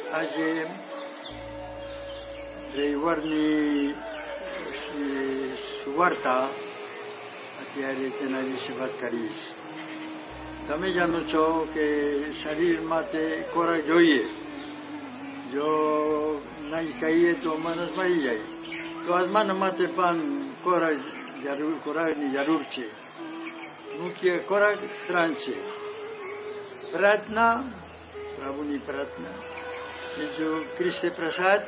આજે રવિવારની સુવાર્તા અત્યારે તેના વિશે વાત કરીશ. તમે જાણો છો કે શરીરમાં તે ખોરાક જોઈએ, જો નહીં કહીએ તો માણસ મરી જાય. તો આત્માના માટે પણ ખોરાકની જરૂર છે. મુખ્ય ખોરાક 3 છે: પ્રાર્થના, પ્રભુની પ્રાર્થના, બીજું ખ્રિસ્તી પ્રસાદ,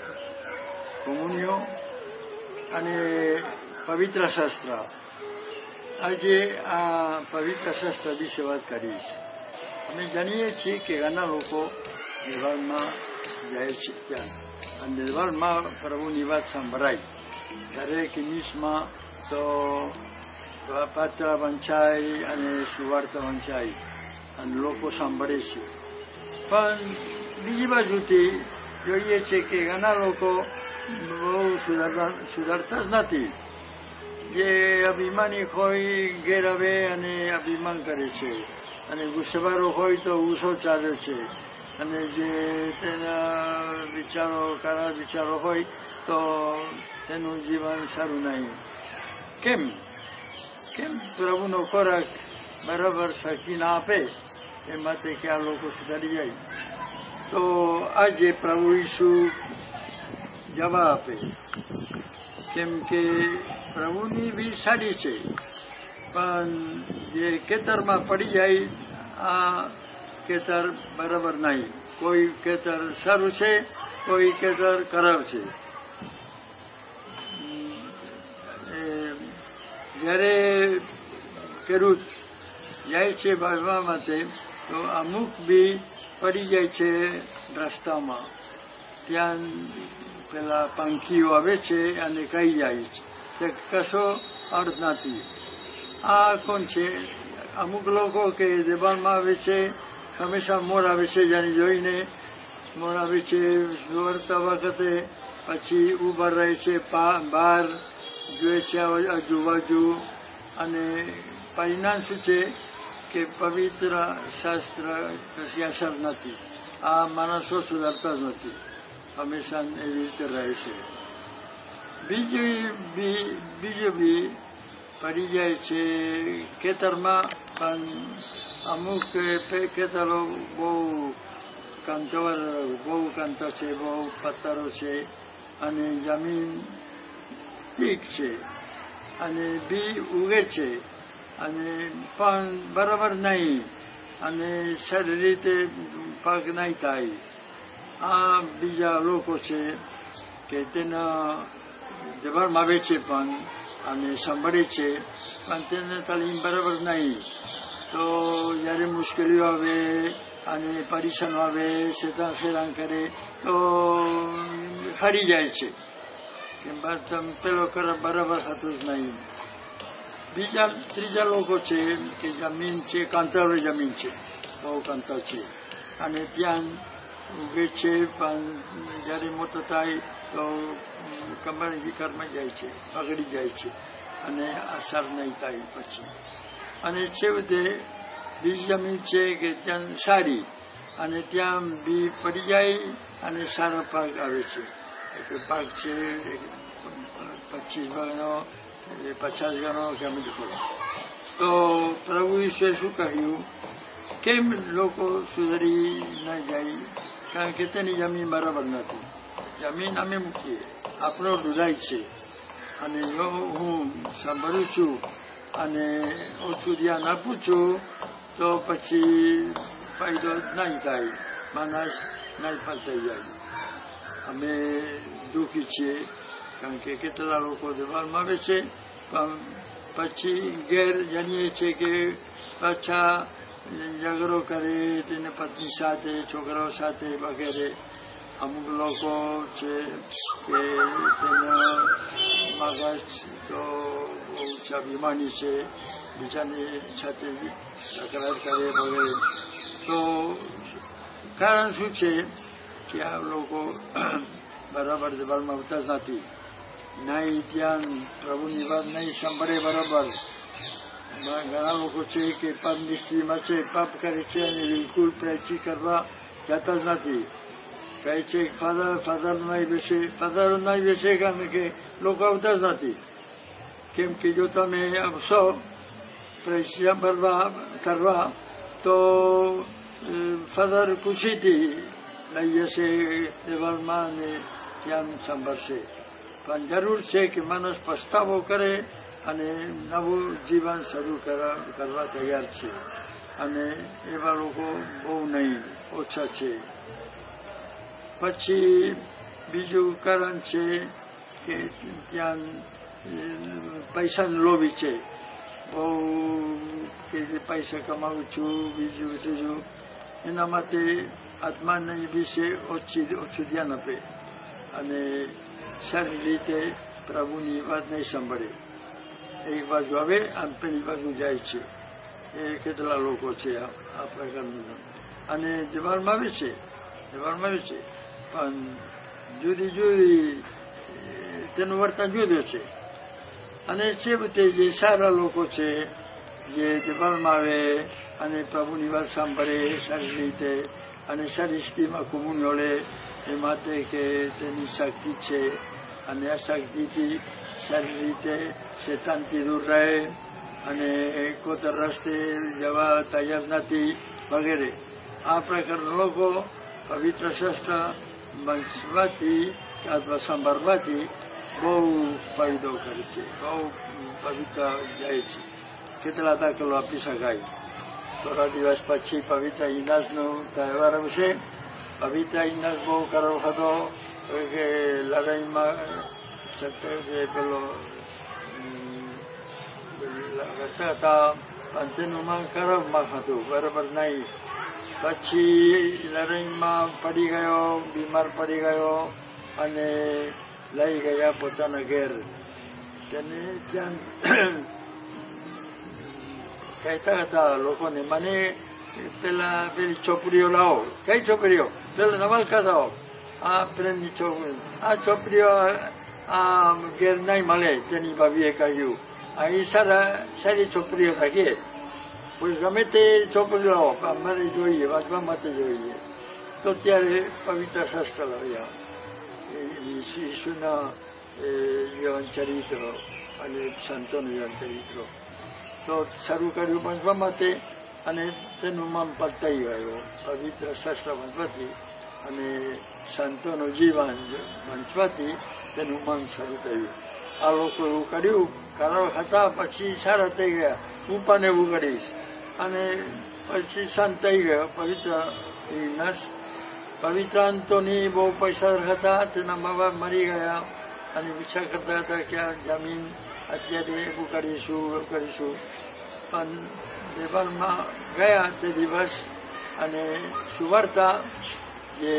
કોમ્યુનિયો, અને પવિત્ર શાસ્ત્ર. આજે આ પવિત્ર શાસ્ત્ર વિશે વાત કરીશ. અમે જાણીએ છીએ કે ઘણા લોકો નિર્વાણમાં જાય છે ત્યાં, અને નિર્વાણમાં પ્રભુની વાત સંભળાય. દરેક નિમિષમાં તો પાત્ર વંચાય અને સુવાર્તા વંચાય અને લોકો સાંભળે છે. પણ બીજી બાજુથી જોઈએ છે કે ઘણા લોકો બહુ સુધારતા જ નથી. જે અભિમાની હોય ઘેર આવે અને અભિમાન કરે છે, અને ગુસ્સેવાળો હોય તો ગુસ્સો ચાલે છે, અને જે તેના ખરાબ વિચારો હોય તો તેનું જીવન સારું નહીં. કેમ પ્રભુનો ખોરાક બરાબર શક્તિ ના આપે એ માટે કે આ લોકો સુધારી જાય. તો આજે પ્રભુ ઈસુ જવાબ આપે, કેમ કે પ્રભુની બી સારી છે, પણ જે ખેતરમાં પડી જાય આ ખેતર બરાબર નહીં. કોઈ ખેતર સારું છે, કોઈ ખેતર ખરાબ છે. જ્યારે ખેડૂત જાય છે વાવવા માટે તો અમુક બી પડી જાય છે રસ્તામાં. ત્યાં પેલા પંખીઓ આવે છે અને ખાઈ જાય છે, તે કશો અર્થ નથી. આ કોણ છે? અમુક લોકો કે દેવાલમાં આવે છે, હંમેશા મોર આવે છે, જાણે જોઈને મોર આવે છે સુવાર્તા વખતે, પછી ઉભા રહે છે બહાર, જોએ છે આજુબાજુ, અને પરિણામ શું છે કે પવિત્ર શાસ્ત્ર કશી અસર નથી. આ માણસો સુધારતા જ નથી, હંમેશા એવી રીતે રહે છે. બીજું બી પડી જાય છે ખેતરમાં, પણ અમુક ખેતરો બહુ કાંતા છે, બહુ પથ્થરો છે, અને જમીન ઠીક છે, અને બી ઉગે છે, અને પણ બરાબર નહીં, અને સારી રીતે પાક નહીં થાય. આ બીજા લોકો છે કે તેના જવાબમાં આવે છે પણ, અને સાંભળે છે, પણ તેને તાલીમ બરાબર નહીં. તો જ્યારે મુશ્કેલીઓ આવે અને પરેશાન આવે, શેતાન હેરાન કરે તો હારી જાય છે કે પેલો બરાબર થતું જ નહીં. ત્રીજા લોકો છે કે જમીન છે, કાંતાવાળી જમીન છે, બહુ કાંતા છે, અને ત્યાં ઉગે છે, પણ જ્યારે મોટો થાય તો ઘરમાં જાય છે, બગડી જાય છે, અને અસર નહીં થાય પછી. અને છેવટે બીજી જમીન છે કે ત્યાં સારી, અને ત્યાં બી પડી જાય અને સારો પાક આવે છે. પાક છે 25 ગણો, 50 ગણો ગમે તે. તો પ્રભુ ઈશ્વરે શું કહ્યું? કેમ લોકો સુધરી ન જાય? કારણ કે તેની જમીન બરાબર નથી. જમીન અમે મૂકીએ, આપણો ઢુલાય છે, અને જો હું સાંભળું છું અને ઓછું ધ્યાન આપું છું તો પછી ફાયદો નહીં થાય, માણસ નહીં પણ થઈ જાય. અમે દુઃખી છીએ, કારણ કે કેટલા લોકો દેવાલમાં આવે છે, પણ પછી ઘેર જાણીએ છીએ કે પાછા ઝઘડો કરે તેને પત્ની સાથે, છોકરાઓ સાથે વગેરે. અમુક લોકો છે કે તેના મગજ તો બહુ અભિમાની છે, બીજાની સાથે તકરાર કરે વગેરે. તો કારણ શું છે કે આ લોકો બરાબર દેવાલમાં આવતા જ નથી, નહીં ધ્યાન, પ્રભુની વાત નહીં સાંભળે બરાબર. ઘણા લોકો છે કે પાપની સ્થિતિમાં છે, પાપ કરે છે અને બિલકુલ પ્રાયશ્ચિત કરવા જતા જ નથી. કહે છે ફાધર નહીં બેસે કારણ કે લોકો આવતા જ નથી. કેમ કે જો તમે આવશો પૈસા કરવા તો ફાધર ખુશીથી લઈ જશે દેવાલમાં અને ત્યાં સંભાળશે. પણ જરૂર છે કે માણસ પસ્તાવો કરે અને નવું જીવન શરૂ કરવા તૈયાર છે. અને એવા લોકો બહુ નહીં, ઓછા છે. પછી બીજું કારણ છે કે ત્યાં પૈસાનું લોભી છે. બહુ કે પૈસા કમાવું છું બીજું ત્રીજું, એના માટે આત્માને વિશે ઓછું ધ્યાન આપે અને સારી રીતે પ્રભુની વાત નહીં સાંભળે. એક બાજુ આવે અને પેલી બાજુ જાય છે. એ કેટલા લોકો છે આ પ્રકારનું. અને જવાનમાં આવે છે પણ જુદી તેનું વર્તન જુદું છે. અને છેવટે જે સારા લોકો છે જે જવાનમાં આવે અને પ્રભુની વાત સાંભળે સારી રીતે અને સારી સ્થિતિમાં કુમુનિયો લે, એ માટે કે તેની શક્તિ છે અને આ શક્તિથી સારી રીતે શેતાનથી દૂર રહે અને કોતર રસ્તે જવા તૈયાર નથી વગેરે. આ પ્રકારના લોકો પવિત્ર શાસ્ત્ર વાંચવાથી અથવા સાંભળવાથી બહુ ફાયદો કરે છે, બહુ પવિત્ર જાય છે. કેટલા દાખલો આપી શકાય. થોડા દિવસ પછી પવિત્ર ઇનાસનો તહેવાર આવશે. પવિત્ર ઇનાસ બહુ કરવો હતો કે લડાઈમાં પેલો કરતા હતા, પણ તેનું માં ખરાબમાં હતું, બરાબર નહીં. પછી લડાઈમાં પડી ગયો, બીમાર પડી ગયો અને લઈ ગયા પોતાના ઘેર. તેને ત્યાં કહેતા હતા લોકોને, મને પેલી છોકરીઓ લાવો. કઈ છોકરીઓ? પેલા નવલકથાઓ, આ પ્રેમની છોકરી. આ છોકરીઓ આ ઘેર નહીં મળે. તેની ભાભીએ કહ્યું, આ સારી છોકરીઓ থাকে, ગમે તે છોકરીઓ લાવો, અમારે જોઈએ, વાંચવા માટે જોઈએ. તો ત્યારે પવિત્ર શાસ્ત્ર લાવ્યા, ઈસુના જીવન ચરિત્ર અને સંતોનું જીવન ચરિત્ર. તો શરૂ કર્યું વાંચવા માટે અને તેનું મન પલટાઈ ગયું પવિત્ર શાસ્ત્ર વાંચવાથી અને સંતોનું જીવન વાંચવાથી તેનું મન શરૂ થયું. આ લોકો એવું કર્યું, ખરાબ હતા, પછી સારા થઈ ગયા. હું પણ એવું કરીશ. અને પછી શાંત થઈ ગયો. પવિત્ર અંતોની બહુ પૈસા હતા, તેના મા બાપ મરી ગયા અને વિચાર કરતા હતા કે આ જમીન અત્યારે એવું કરીશું. પણ દેવાલમાં ગયા તે દિવસ અને સુવાર્તા જે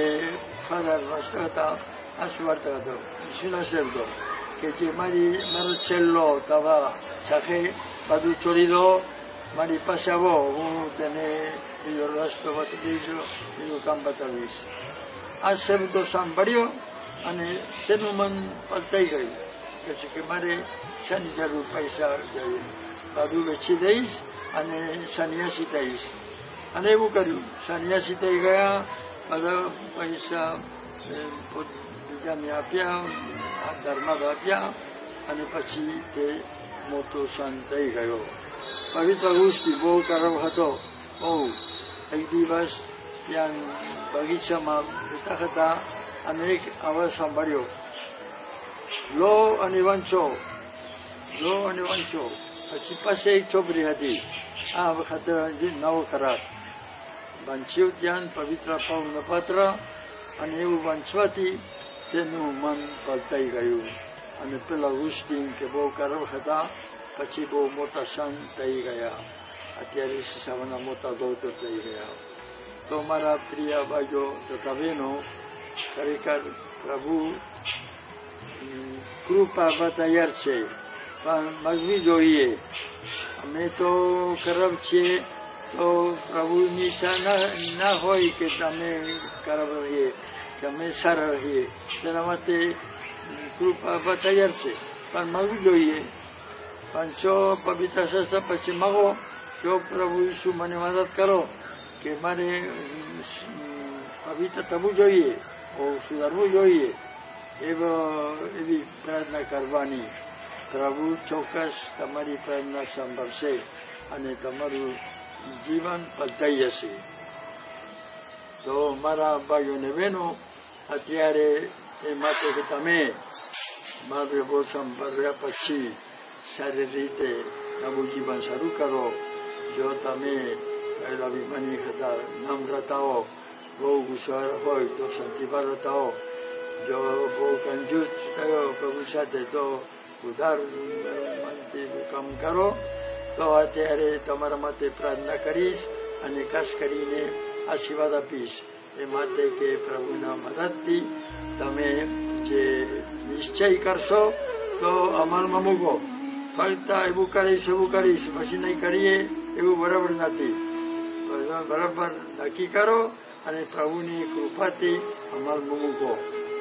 ફાધર વાંચતા હતા, આ સુવાર્તા હતો ઈસુના શબ્દો કે જે મારો છેલ્લો તવા સાથે બધું છોડી દો, મારી પાસે આવો, હું તેને બીજો રસ્તો બતાવીશ, બીજું કામ બતાવીશ. આ શબ્દો સાંભળ્યો અને તેનું મન પલટાઈ ગયું. કે મારે શાની જરૂર, પૈસા જોઈએ, બધું વેચી દઈશ અને સંન્યાસી થઈશ. અને એવું કર્યું, સંન્યાસી થઈ ગયા. બધા પૈસા બીજાને આપ્યા, ધર્મમાં આપ્યા અને પછી તે મોટો સંત થઈ ગયો. પવિત્ર વૃષ્ટિ બહુ ખરાબ હતો, બહુ. એક દિવસ ત્યાં બગીચામાં બેઠા હતા અને એક અવાજ સાંભળ્યો, લો અને વાંચો. પછી પાસે એક છોકરી હતી, આ વખતે નવો ખરાબ વાંચ્યું ત્યાં પવિત્ર પૌર્ણ પત્ર. અને એવું વાંચવાથી તેનું મન પલટાઈ ગયું અને પેલા વૃષ્ટિ કે બહુ ખરાબ હતા, પછી બહુ મોટા સંત થઈ ગયા. અત્યારે સવારના મોટા ગૌતર થઈ ગયા. તો મારા પ્રિય ભાઈઓ તથા બહેનો, ખરેખર પ્રભુ કૃપા તૈયાર છે, પણ માગવી જોઈએ. અમે તો ખરાબ છીએ, તો પ્રભુની ઈચ્છા ના હોય કે તમે ખરાબ રહીએ કે અમે સારા રહીએ. તેના માટે કૃપા તૈયાર છે, પણ માગવી જોઈએ. પણ જો પવિત્ર શાસ્ત્ર પછી માગો, જો પ્રભુ ઈસુ મને મદદ કરો કે મારે પવિત્ર થવું જોઈએ, બહુ સુધારવું જોઈએ એવી પ્રાર્થના કરવાની. પ્રભુ ચોક્કસ તમારી પ્રાર્થના સાંભળશે અને તમારું જીવન બદલાઈ જશે. તો મારા ભાઈઓ અને બહેનો, અત્યારે એ માટે કે તમે મહાપ્રભુ સાંભળ્યા પછી સારી રીતે નવું જીવન શરૂ કરો. જો તમે અભિમાની હતા, નમ્ર હતા, બહુ ગુસ્સા હોય તો શાંતિભાવ હતા, જો બહુ કંજૂસ થયો પ્રભુ સાથે તો ઉધાર કામ કરો. તો અત્યારે તમારા માટે પ્રાર્થના કરીશ અને ખાસ કરીને આશીર્વાદ આપીશ. એ માટે કે પ્રભુના મદદથી તમે જે નિશ્ચય કરશો તો અમલમાં મૂકો. ફક્ત એવું કરીશ પછી નહીં કરીએ એવું બરાબર નથી. બરાબર નક્કી કરો અને પ્રભુની કૃપાથી અમલમાં મૂકો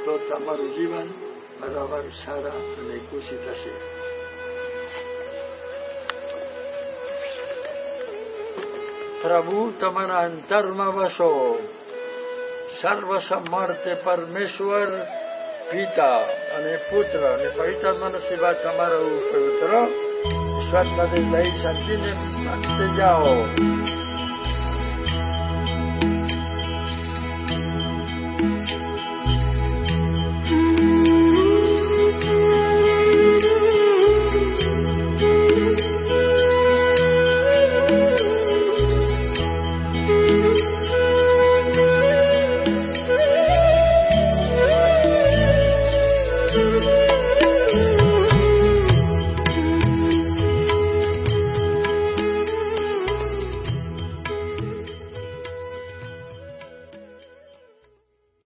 તો તમારું જીવન બરાબર સારા અને ખુશી થશે. પ્રભુ તમારા અંતરમાં વસો. સર્વસમર્થ પરમેશ્વર પિતા અને પુત્ર અને પવિત્રાત્માનો સેવા તમારો પવિત્ર વિશ્વાસ સાથે લઈ શાંતિને અંતે જાઓ.